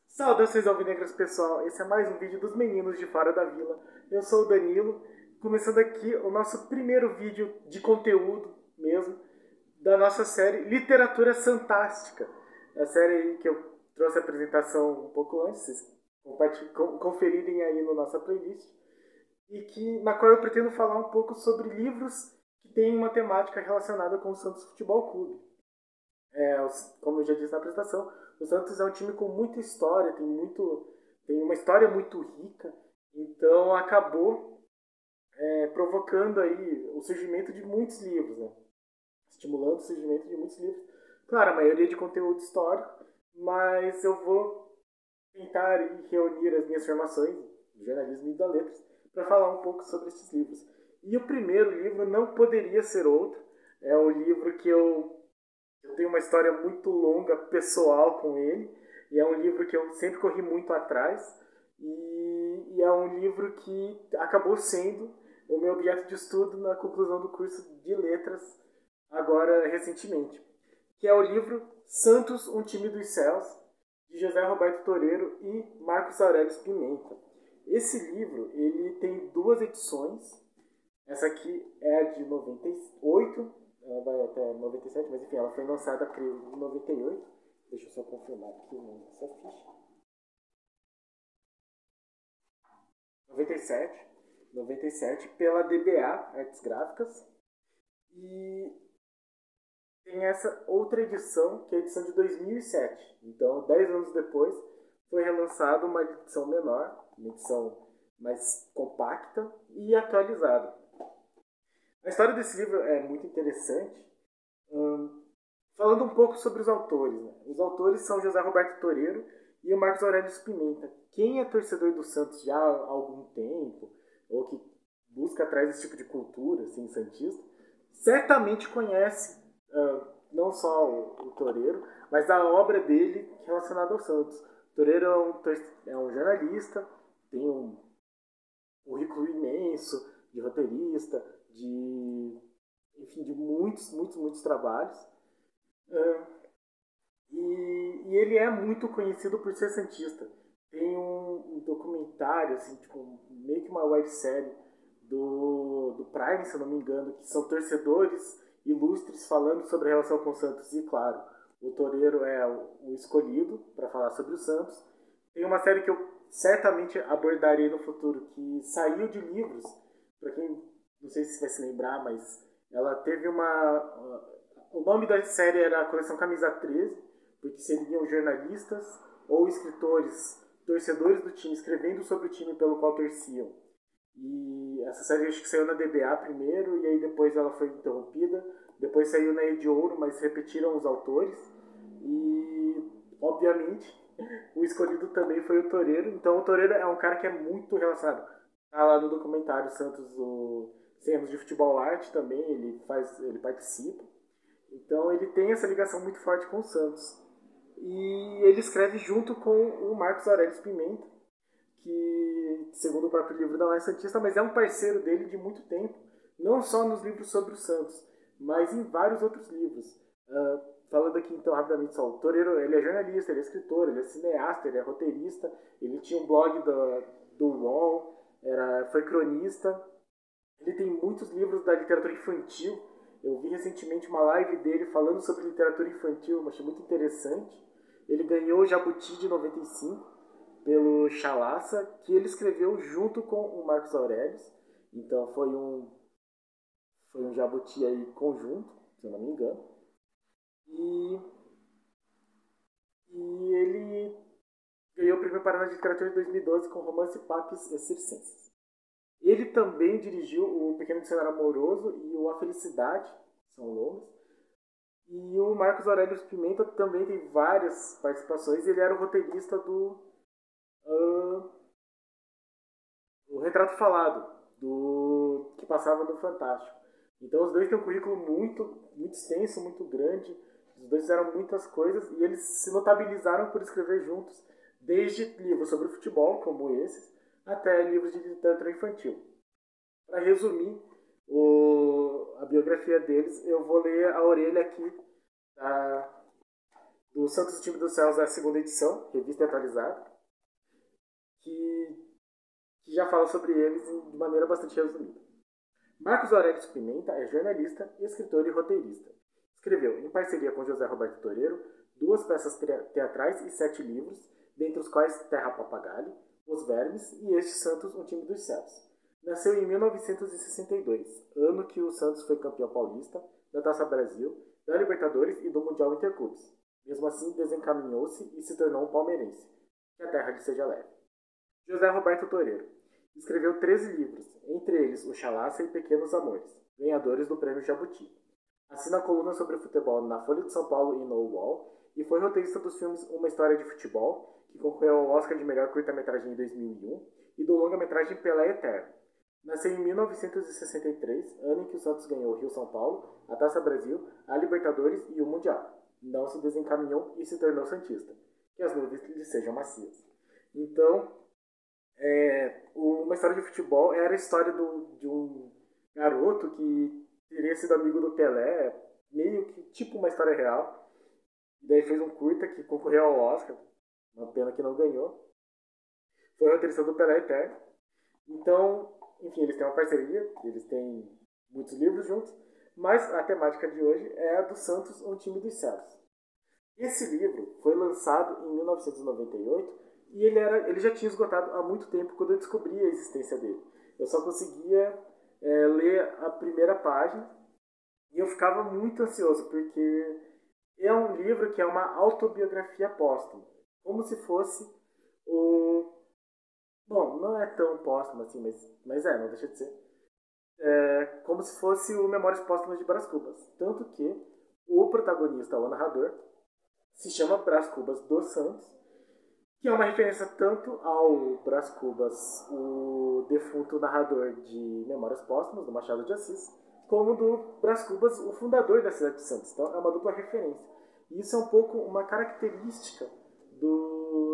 Saudações alvinegras, pessoal, esse é mais um vídeo dos meninos de Fora da Vila. Eu sou o Danilo, começando aqui o nosso primeiro vídeo de conteúdo mesmo, da nossa série Literatura Fantástica. É a série aí que eu trouxe a apresentação um pouco antes, vocês conferirem aí na nossa playlist, e na qual eu pretendo falar um pouco sobre livros que têm uma temática relacionada com o Santos Futebol Clube. Como eu já disse na apresentação, o Santos é um time com muita história, tem uma história muito rica, então acabou provocando aí o surgimento de muitos livros, né? Estimulando o surgimento de muitos livros. Claro, a maioria de conteúdo histórico, mas eu vou tentar aí reunir as minhas formações de jornalismo e da letras para falar um pouco sobre esses livros. E o primeiro livro não poderia ser outro, é o livro que eu tenho uma história muito longa, pessoal com ele, e é um livro que eu sempre corri muito atrás, e é um livro que acabou sendo o meu objeto de estudo na conclusão do curso de letras, agora recentemente, que é o livro Santos, um time dos céus, de José Roberto Toreiro e Marcos Aurélio Pimenta. Esse livro ele tem duas edições. Essa aqui é a de 98, ela vai até 97, mas enfim, ela foi lançada em 98. Deixa eu só confirmar aqui nessa ficha. 97 pela DBA Artes Gráficas. E tem essa outra edição, que é a edição de 2007. Então, 10 anos depois, foi relançada uma edição menor, uma edição mais compacta e atualizada. A história desse livro é muito interessante. Falando um pouco sobre os autores. Né? Os autores são José Roberto Toreiro e o Marcos Aurélio Pimenta. Quem é torcedor do Santos já há algum tempo, ou que busca atrás desse tipo de cultura, assim, santista, certamente conhece não só o Toreiro, mas a obra dele relacionada ao Santos. O Toreiro é um jornalista, tem um currículo imenso de roteirista, enfim, de muitos trabalhos. E ele é muito conhecido por ser santista. Tem um documentário, assim, tipo, meio que uma websérie do Prime, se eu não me engano, que são torcedores ilustres falando sobre a relação com o Santos. E, claro, o Toreiro é o escolhido para falar sobre o Santos. Tem uma série que eu certamente abordarei no futuro, que saiu de livros, para quem não sei se vai se lembrar, mas ela teve o nome da série era a Coleção Camisa 13, porque seriam jornalistas ou escritores, torcedores do time, escrevendo sobre o time pelo qual torciam. E essa série acho que saiu na DBA primeiro, e aí depois ela foi interrompida. Depois saiu na Ed Ouro, mas repetiram os autores. E, obviamente, o escolhido também foi o Toreiro. Então o Toreiro é um cara que é muito relacionado. Tá lá no documentário Santos, o 100 anos de futebol arte também, ele participa. Então ele tem essa ligação muito forte com o Santos. E ele escreve junto com o Marcos Aurélio Pimenta, que, segundo o próprio livro, não é santista, mas é um parceiro dele de muito tempo, não só nos livros sobre o Santos, mas em vários outros livros. Falando aqui então rapidamente só, o Toreiro, ele é jornalista, ele é escritor, ele é cineasta, ele é roteirista, ele tinha um blog do UOL, foi cronista, ele tem muitos livros da literatura infantil. Eu vi recentemente uma live dele falando sobre literatura infantil, eu achei muito interessante. Ele ganhou o Jabuti de 95 pelo Chalaça, que ele escreveu junto com o Marcos Aurélio. Então foi um Jabuti aí conjunto, se eu não me engano. E ele ganhou o Prêmio Paraná de Literatura de 2012 com Romance, Papos e Circenses. Ele também dirigiu o Pequeno Dicionário Amoroso e o A Felicidade, são longas. E o Marcos Aurélio Pimenta também tem várias participações. Ele era o roteirista do o Retrato Falado, que passava no Fantástico. Então os dois têm um currículo muito extenso, muito grande. Os dois fizeram muitas coisas e eles se notabilizaram por escrever juntos, desde livros sobre futebol, como esses, até livros de literatura infantil. Para resumir a biografia deles, eu vou ler a orelha aqui do Santos Time dos Céus, a segunda edição, revista atualizada, que já fala sobre eles de maneira bastante resumida. Marcos Aurélio Pimenta é jornalista, escritor e roteirista. Escreveu, em parceria com José Roberto Toreiro, 2 peças teatrais e 7 livros, dentre os quais Terra Papagaio, Os Vermes e Este Santos, um Time dos Céus. Nasceu em 1962, ano que o Santos foi campeão paulista, da Taça Brasil, da Libertadores e do Mundial Interclubes. Mesmo assim, desencaminhou-se e se tornou um palmeirense. Que a terra lhe seja leve. José Roberto Toreiro. Escreveu 13 livros, entre eles O Chalaça e Pequenos Amores, ganhadores do Prêmio Jabuti. Assina coluna sobre futebol na Folha de São Paulo e no UOL, e foi roteirista dos filmes Uma História de Futebol, que concorreu ao Oscar de Melhor Curta-Metragem em 2001, e do longa-metragem Pelé Eterno. Nasceu em 1963, ano em que o Santos ganhou o Rio-São Paulo, a Taça Brasil, a Libertadores e o Mundial. Não se desencaminhou e se tornou santista. Que as nuvens lhe sejam macias. Então, Uma História de Futebol era a história de um garoto que teria sido amigo do Pelé, meio que tipo uma história real. E daí fez um curta que concorreu ao Oscar, uma pena que não ganhou. Foi roteirista do Pelé Eterno. Então, enfim, eles têm uma parceria, eles têm muitos livros juntos, mas a temática de hoje é a do Santos, um Time dos Céus. Esse livro foi lançado em 1998 e ele já tinha esgotado há muito tempo quando eu descobri a existência dele. Eu só conseguia ler a primeira página e eu ficava muito ansioso, porque é um livro que é uma autobiografia póstuma, como se fosse o... Bom, não é tão póstumo assim, mas não deixa de ser. Como se fosse o Memórias Póstumas de Brás Cubas. Tanto que o protagonista, o narrador, se chama Brás Cubas dos Santos, que é uma referência tanto ao Brás Cubas, o defunto narrador de Memórias Póstumas, do Machado de Assis, como do Brás Cubas, o fundador da cidade de Santos. Então é uma dupla referência. E isso é um pouco uma característica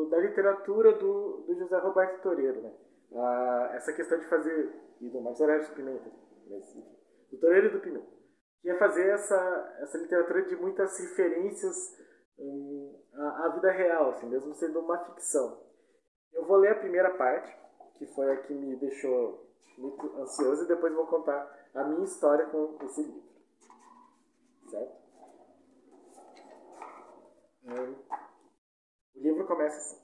da literatura do José Roberto Toreiro, né? Essa questão de fazer, e do Marcos Aurélio Pimenta, do Toreiro e do Pimenta, que é fazer essa literatura de muitas referências à vida real, assim, mesmo sendo uma ficção. Eu vou ler a primeira parte, que foi a que me deixou muito ansioso, e depois vou contar a minha história com esse livro. Certo? O livro começa assim.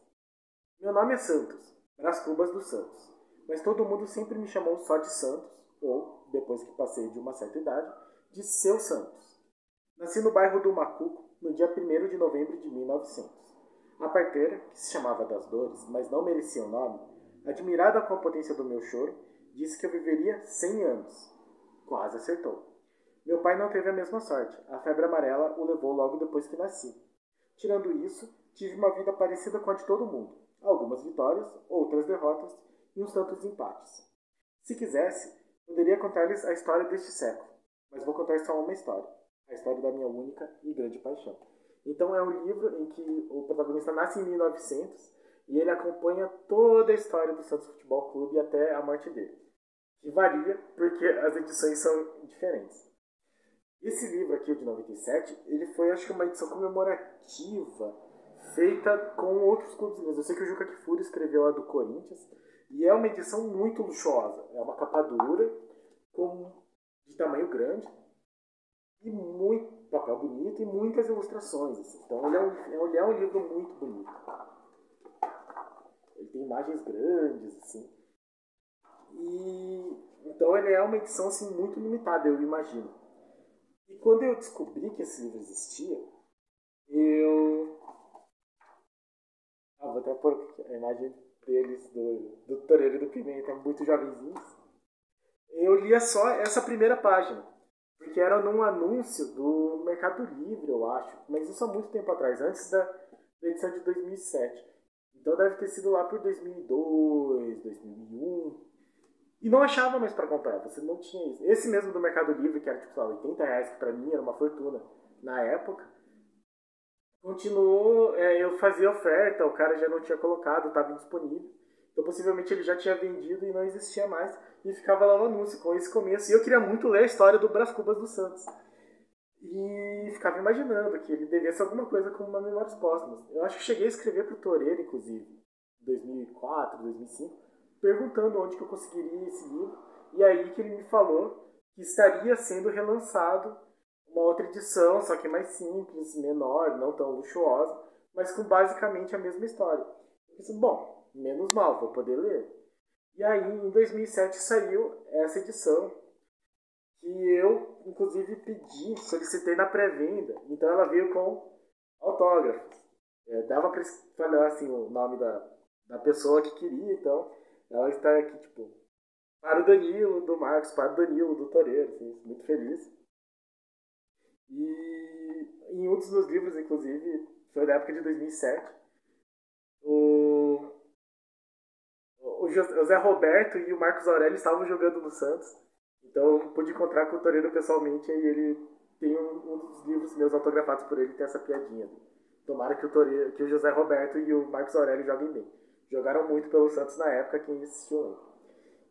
Meu nome é Santos, Brás Cubas dos Santos, mas todo mundo sempre me chamou só de Santos, ou, depois que passei de uma certa idade, de Seu Santos. Nasci no bairro do Macuco, no dia 1º de novembro de 1900. A parteira, que se chamava das Dores, mas não merecia o nome, admirada com a potência do meu choro, disse que eu viveria 100 anos. Quase acertou. Meu pai não teve a mesma sorte. A febre amarela o levou logo depois que nasci. Tirando isso, tive uma vida parecida com a de todo mundo. Algumas vitórias, outras derrotas e uns tantos empates. Se quisesse, poderia contar-lhes a história deste século, mas vou contar só uma história. A história da minha única e grande paixão. Então é um livro em que o protagonista nasce em 1900 e ele acompanha toda a história do Santos Futebol Clube até a morte dele. Que varia porque as edições são diferentes. Esse livro aqui, o de 97, ele foi, acho que, uma edição comemorativa feita com outros clubes mesmo. Eu sei que o Juca Kfouri escreveu a do Corinthians e é uma edição muito luxuosa. É uma capa dura, de tamanho grande, e muito papel bonito e muitas ilustrações. Assim. Então ele é um livro muito bonito. Ele tem imagens grandes, assim. E então ele é uma edição assim, muito limitada, eu imagino. E quando eu descobri que esse livro existia, vou até pôr a imagem deles, do Toreiro e do Pimenta, muito jovenzinhos. Eu lia só essa primeira página. Porque era num anúncio do Mercado Livre, eu acho. Mas isso há muito tempo atrás, antes da edição de 2007. Então deve ter sido lá por 2002, 2001. E não achava mais para comprar, você não tinha isso. Esse mesmo do Mercado Livre, que era tipo R$80, que para mim era uma fortuna na época, continuou, eu fazia oferta, o cara já não tinha colocado, estava indisponível. Então possivelmente ele já tinha vendido e não existia mais. E ficava lá no anúncio com esse começo. E eu queria muito ler a história do Brás Cubas dos Santos. E ficava imaginando que ele devia ser alguma coisa como uma Memórias Póstumas. Eu acho que cheguei a escrever pro Toreiro, inclusive, em 2004, 2005, perguntando onde que eu conseguiria esse livro. E aí que ele me falou que estaria sendo relançado uma outra edição, só que mais simples, menor, não tão luxuosa, mas com basicamente a mesma história. Eu pensei, bom, menos mal, vou poder ler. E aí, em 2007, saiu essa edição, que eu, inclusive, solicitei na pré-venda. Então ela veio com autógrafos. Dava para falar assim, o nome da pessoa que queria, então ela está aqui, tipo, para o Danilo, do Marcos, para o Danilo, do Toreiro, assim, muito feliz. E em um dos meus livros, inclusive, foi da época de 2007, o José Roberto e o Marcos Aurélio estavam jogando no Santos. Então eu pude encontrar com o Toreiro pessoalmente e ele tem um dos livros meus autografados por ele, tem essa piadinha. Tomara que que o José Roberto e o Marcos Aurélio joguem bem. Jogaram muito pelo Santos na época, quem assistiu lá.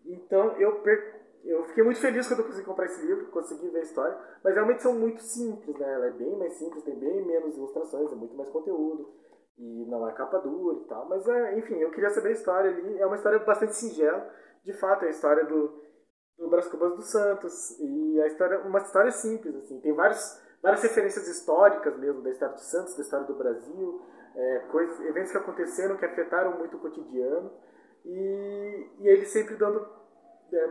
Então eu fiquei muito feliz quando eu consegui comprar esse livro, consegui ver a história, mas é uma edição muito simples, né? Ela é bem mais simples, tem bem menos ilustrações, é muito mais conteúdo, e não é capa dura e tal. Mas, enfim, eu queria saber a história ali. É uma história bastante singela, de fato, é a história do Brás Cubas do Santos, e a história, uma história simples, assim, tem várias referências históricas mesmo, da história de Santos, da história do Brasil, eventos que aconteceram, que afetaram muito o cotidiano, e ele sempre dando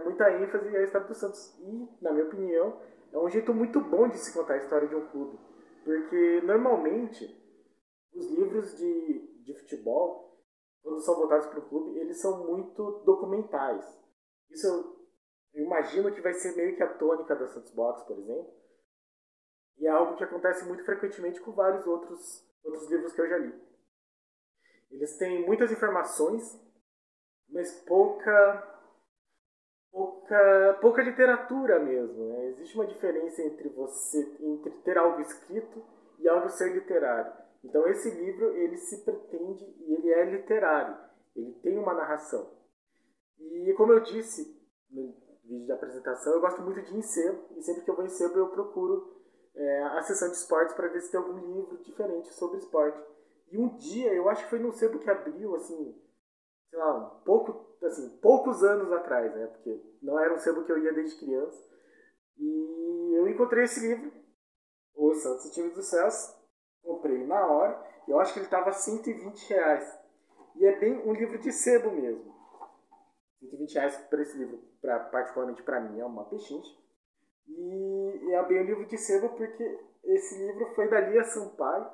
muita ênfase à história do Santos. E, na minha opinião, é um jeito muito bom de se contar a história de um clube. Porque, normalmente, os livros de futebol, quando são voltados para o clube, eles são muito documentais. Isso eu imagino que vai ser meio que a tônica da Santos Box, por exemplo. E é algo que acontece muito frequentemente com vários outros livros que eu já li. Eles têm muitas informações, mas pouca literatura mesmo, né? Existe uma diferença entre ter algo escrito e algo ser literário. Então esse livro, ele se pretende, e ele é literário, ele tem uma narração. E como eu disse no vídeo de apresentação, eu gosto muito de ir em sebo, e sempre que eu vou em sebo eu procuro a seção de esportes para ver se tem algum livro diferente sobre esporte. E um dia, eu acho que foi num sebo que abriu, assim, sei lá, poucos anos atrás, né? Porque não era um sebo que eu ia desde criança. E eu encontrei esse livro, O Santos, Time dos Céus, comprei na hora, e eu acho que ele estava R$ 120. E é bem um livro de sebo mesmo. R$ 120 por esse livro, particularmente para mim, é uma pechincha. E é bem um livro de sebo porque esse livro foi da Lia Sampaio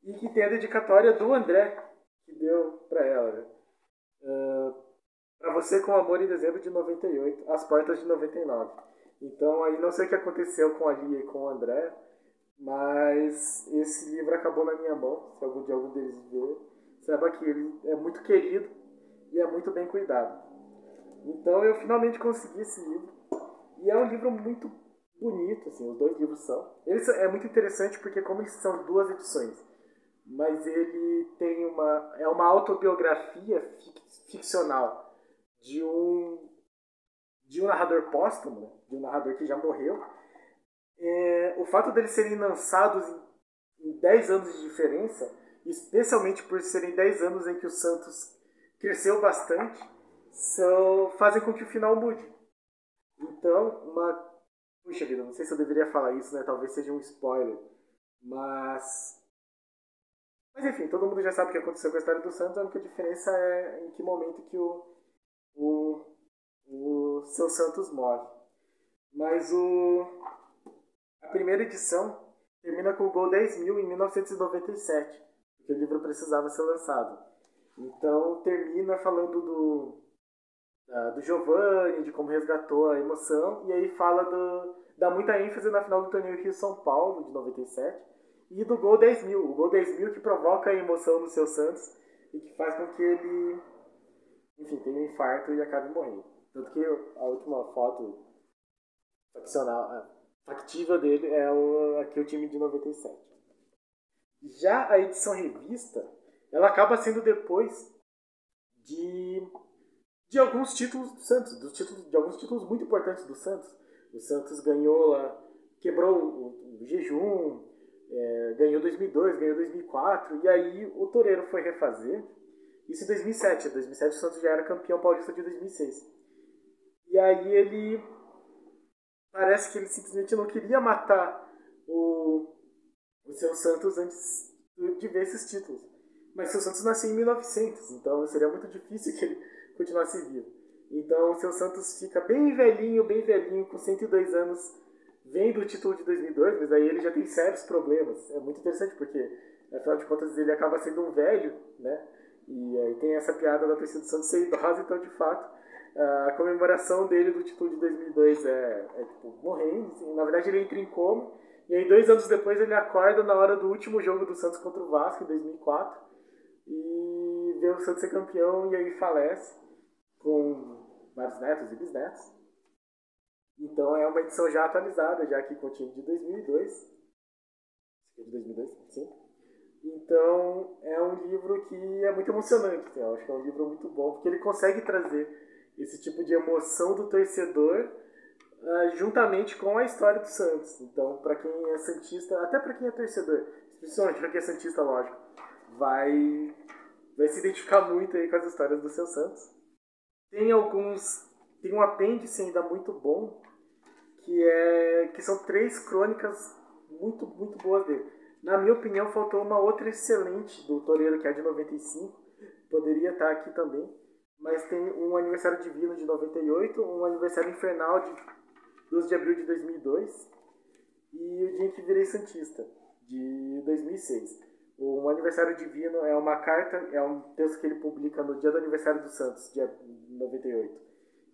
e que tem a dedicatória do André, que deu para ela, né? Para você com amor em dezembro de 98, As Portas de 99. Então aí não sei o que aconteceu com a Lia e com o André, mas esse livro acabou na minha mão. Se algum dia algum deles ver, saiba que ele é muito querido e é muito bem cuidado. Então eu finalmente consegui esse livro. E é um livro muito bonito, assim, os dois livros são. É muito interessante porque como eles são duas edições, mas ele tem uma autobiografia ficcional de um narrador póstumo, né? De um narrador que já morreu. O fato deles serem lançados em 10 anos de diferença, especialmente por serem 10 anos em que o Santos cresceu bastante, fazem com que o final mude. Então, puxa vida, não sei se eu deveria falar isso, né? Talvez seja um spoiler. Mas enfim, todo mundo já sabe o que aconteceu com a história do Santos, a única diferença é em que momento que o seu Santos morre. Mas a primeira edição termina com o gol 10.000 em 1997, porque o livro precisava ser lançado. Então termina falando do Giovanni, de como resgatou a emoção, e aí dá muita ênfase na final do torneio Rio-São Paulo, de 97, e do gol 10.000. O gol 10.000 que provoca a emoção do seu Santos e que faz com que ele, enfim, tenha um infarto e acabe morrendo. Tanto que a última foto factível dele é aqui o time de 97. Já a edição revista, ela acaba sendo depois de alguns títulos do Santos, de alguns títulos muito importantes do Santos. O Santos ganhou lá, quebrou o jejum, ganhou 2002, ganhou 2004, e aí o Toreiro foi refazer, isso em 2007. Em 2007 o Santos já era campeão paulista de 2006. E aí parece que ele simplesmente não queria matar o seu Santos antes de ver esses títulos. Mas o seu Santos nasceu em 1900, então seria muito difícil que ele continuasse vivo. Então o seu Santos fica bem velhinho, com 102 anos, vendo o título de 2002, mas aí ele já tem sérios problemas. É muito interessante porque, afinal de contas, ele acaba sendo um velho, né? E aí tem essa piada da torcida do Santos ser idosa, então de fato a comemoração dele do título de 2002 é tipo, morrendo. Assim. Na verdade ele entra em coma, e aí 2 anos depois ele acorda na hora do último jogo do Santos contra o Vasco, em 2004, e vê o Santos ser campeão, e aí falece, com vários netos e bisnetos. Então é uma edição já atualizada, já que continha de 2002. De 2002, sim. Então é um livro que é muito emocionante. Assim, eu acho que é um livro muito bom, porque ele consegue trazer esse tipo de emoção do torcedor juntamente com a história do Santos. Então, para quem é santista, até para quem é torcedor, principalmente para quem é santista, lógico, vai se identificar muito aí com as histórias do seu Santos. Tem um apêndice ainda muito bom, que são 3 crônicas muito, muito boas dele. Na minha opinião, faltou uma outra excelente do Toreiro, que é de 95. Poderia estar aqui também. Mas tem um aniversário divino de 98, um aniversário infernal de 12 de abril de 2002 e o dia em que virei santista, de 2006. O aniversário divino é uma carta, é um texto que ele publica no dia do aniversário do Santos, dia 98.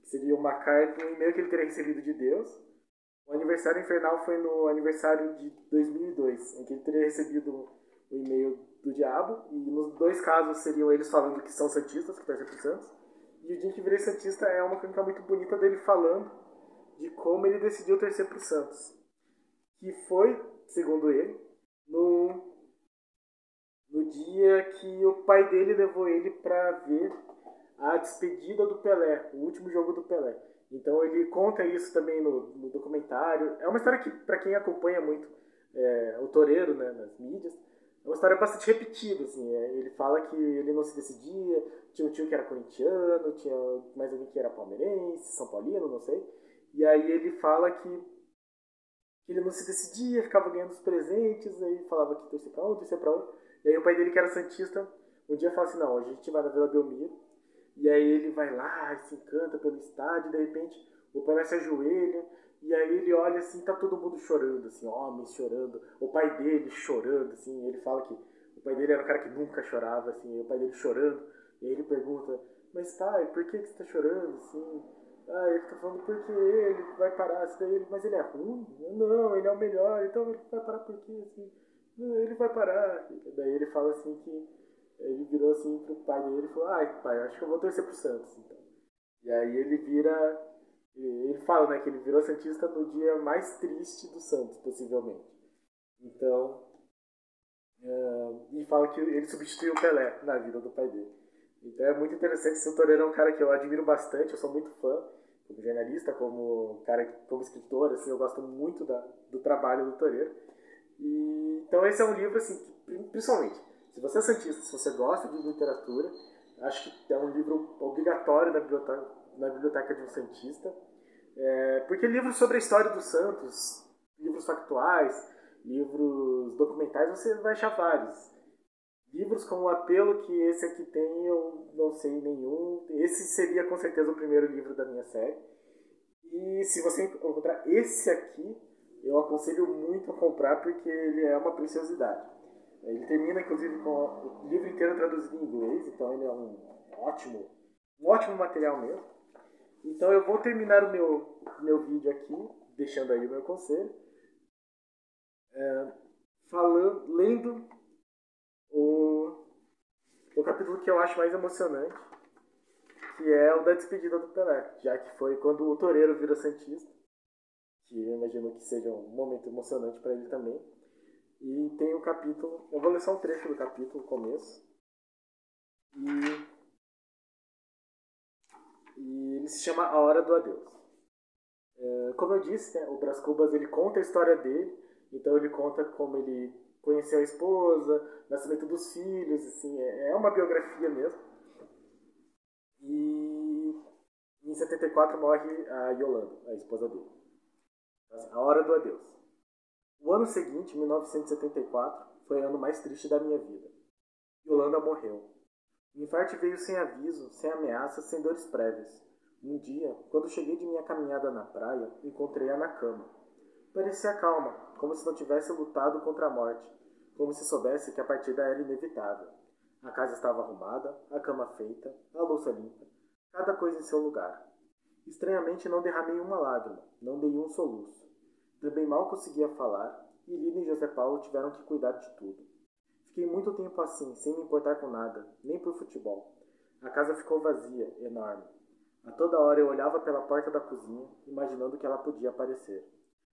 Seria uma carta, um e-mail que ele teria recebido de Deus. O aniversário infernal foi no aniversário de 2002, em que ele teria recebido o e-mail do diabo. E nos 2 casos seriam eles falando que são santistas, que torcem pro Santos. E o dia que virei santista é uma crônica muito bonita dele falando de como ele decidiu torcer pro Santos. Que foi, segundo ele, no dia que o pai dele levou ele para ver a despedida do Pelé, o último jogo do Pelé. Então ele conta isso também no documentário. É uma história que, para quem acompanha muito o Toreiro, né, nas mídias, é uma história bastante repetida. Assim, ele fala que ele não se decidia, tinha um tio que era corintiano, tinha mais alguém que era palmeirense, São Paulino, não sei. E aí ele fala que ele não se decidia, ficava ganhando os presentes, aí falava que torcia pra um, torcia pra outro. E aí o pai dele, que era santista, um dia fala assim, não, a gente vai na Vila Belmiro. E aí ele vai lá, se encanta pelo estádio, de repente o Pelé se ajoelha, e aí ele olha assim, tá todo mundo chorando, assim, homens chorando, o pai dele chorando, assim, ele fala que o pai dele era um cara que nunca chorava, assim, o pai dele chorando, e aí ele pergunta, mas pai, por que você tá chorando, assim? Ah, ele tá falando porque ele vai parar, assim, daí ele, mas ele é ruim? Não, ele é o melhor, então ele vai parar por quê, assim? Não, ele vai parar. Daí ele fala assim que ele virou assim pro pai dele e falou, ai pai, acho que eu vou torcer pro Santos, então. E aí ele fala, né, que ele virou santista no dia mais triste do Santos, possivelmente. Então, e fala que ele substituiu o Pelé na vida do pai dele. Então é muito interessante. Esse Toreiro é um cara que eu admiro bastante, eu sou muito fã, como jornalista, como escritor, assim, eu gosto muito do trabalho do Toreiro. Então esse é um livro, assim, que, principalmente, se você é santista, se você gosta de literatura, acho que é um livro obrigatório na biblioteca de um santista. Porque livros sobre a história dos santos, livros factuais, livros documentais, você vai achar vários. Livros com o apelo que esse aqui tem, eu não sei nenhum. Esse seria com certeza o primeiro livro da minha série. E se você encontrar esse aqui, eu aconselho muito a comprar porque ele é uma preciosidade. Ele termina, inclusive, com o livro inteiro traduzido em inglês, então ele é um ótimo material mesmo. Então eu vou terminar o meu vídeo aqui, deixando aí o meu conselho, lendo o capítulo que eu acho mais emocionante, que é o da despedida do Pelé, já que foi quando o Toreiro vira santista, que eu imagino que seja um momento emocionante para ele também. E tem um capítulo, eu vou ler só um trecho do capítulo, o começo, e ele se chama A Hora do Adeus. Como eu disse, né, o Brás Cubas ele conta a história dele, Então ele conta como ele conheceu a esposa, nascimento dos filhos, assim, é uma biografia mesmo. E em 74 morre a Yolanda, a esposa dele. A hora do adeus. O ano seguinte, 1974, foi o ano mais triste da minha vida. Yolanda morreu. O infarto veio sem aviso, sem ameaças, sem dores prévias. Um dia, quando cheguei de minha caminhada na praia, encontrei-a na cama. Parecia calma, como se não tivesse lutado contra a morte, como se soubesse que a partida era inevitável. A casa estava arrumada, a cama feita, a louça limpa, cada coisa em seu lugar. Estranhamente não derramei uma lágrima, não dei um soluço. Também mal conseguia falar, e Lina e José Paulo tiveram que cuidar de tudo. Fiquei muito tempo assim, sem me importar com nada, nem por futebol. A casa ficou vazia, enorme. A toda hora eu olhava pela porta da cozinha, imaginando que ela podia aparecer.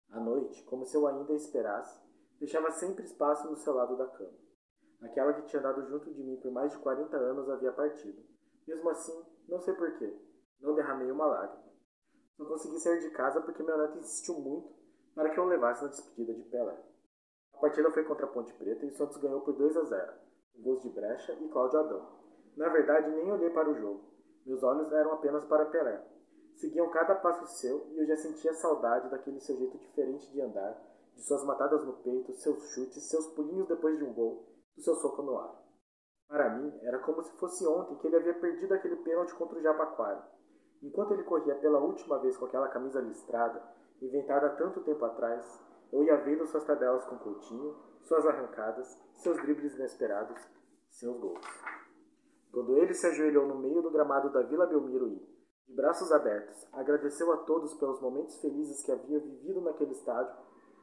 À noite, como se eu ainda a esperasse, deixava sempre espaço no seu lado da cama. Aquela que tinha dado junto de mim por mais de 40 anos havia partido. Mesmo assim, não sei porquê, não derramei uma lágrima. Não consegui sair de casa porque meu neto insistiu muito para que eu o levasse na despedida de Pelé. A partida foi contra a Ponte Preta e o Santos ganhou por 2-0, com gols de Brecha e Cláudio Adão. Na verdade, nem olhei para o jogo. Meus olhos eram apenas para Pelé. Seguiam cada passo seu e eu já sentia saudade daquele seu jeito diferente de andar, de suas matadas no peito, seus chutes, seus pulinhos depois de um gol, do seu soco no ar. Para mim, era como se fosse ontem que ele havia perdido aquele pênalti contra o Jabaquara. Enquanto ele corria pela última vez com aquela camisa listrada, inventada há tanto tempo atrás, eu ia vendo suas tabelas com Coutinho, suas arrancadas, seus dribles inesperados, seus gols. Quando ele se ajoelhou no meio do gramado da Vila Belmiro e, de braços abertos, agradeceu a todos pelos momentos felizes que havia vivido naquele estádio,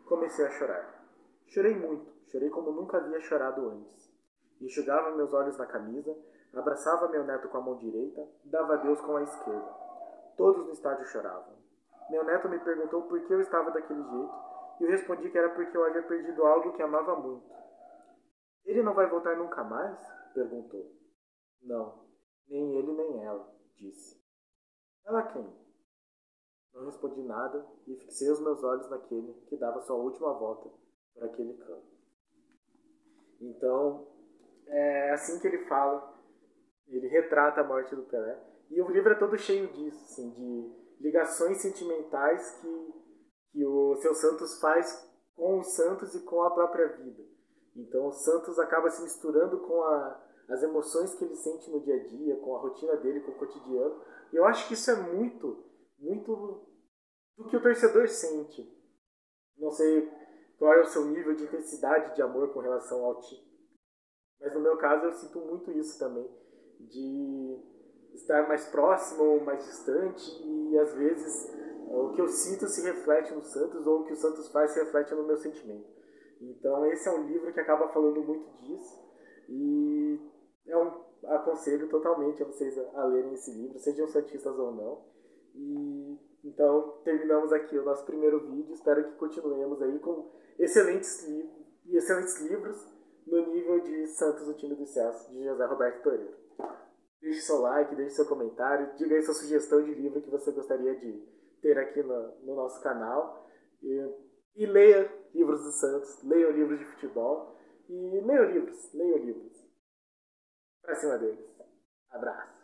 comecei a chorar. Chorei muito, chorei como nunca havia chorado antes. Enxugava meus olhos na camisa, abraçava meu neto com a mão direita, dava adeus com a esquerda. Todos no estádio choravam. Meu neto me perguntou por que eu estava daquele jeito, e eu respondi que era porque eu havia perdido algo que amava muito. Ele não vai voltar nunca mais? Perguntou. Não, nem ele nem ela, disse. Ela quem? Não respondi nada e fixei os meus olhos naquele que dava sua última volta por aquele campo. Então, é assim que ele fala, ele retrata a morte do Pelé. E o livro é todo cheio disso, assim, de ligações sentimentais que o seu Santos faz com o Santos e com a própria vida. Então o Santos acaba se misturando com as emoções que ele sente no dia a dia, com a rotina dele, com o cotidiano. E eu acho que isso é muito, muito do que o torcedor sente. Não sei qual é o seu nível de intensidade de amor com relação ao time. Mas no meu caso eu sinto muito isso também, de estar mais próximo ou mais distante e às vezes o que eu sinto se reflete no Santos ou o que o Santos faz se reflete no meu sentimento. Então esse é um livro que acaba falando muito disso e aconselho totalmente a vocês a lerem esse livro, sejam santistas ou não. E então terminamos aqui o nosso primeiro vídeo, espero que continuemos aí com excelentes livros no nível de Santos, o time dos céus, de José Roberto Toreiro. Deixe seu like, deixe seu comentário, diga aí sua sugestão de livro que você gostaria de ter aqui no nosso canal. E leia livros do Santos, leia livros de futebol e leia livros. Pra cima deles. Abraço.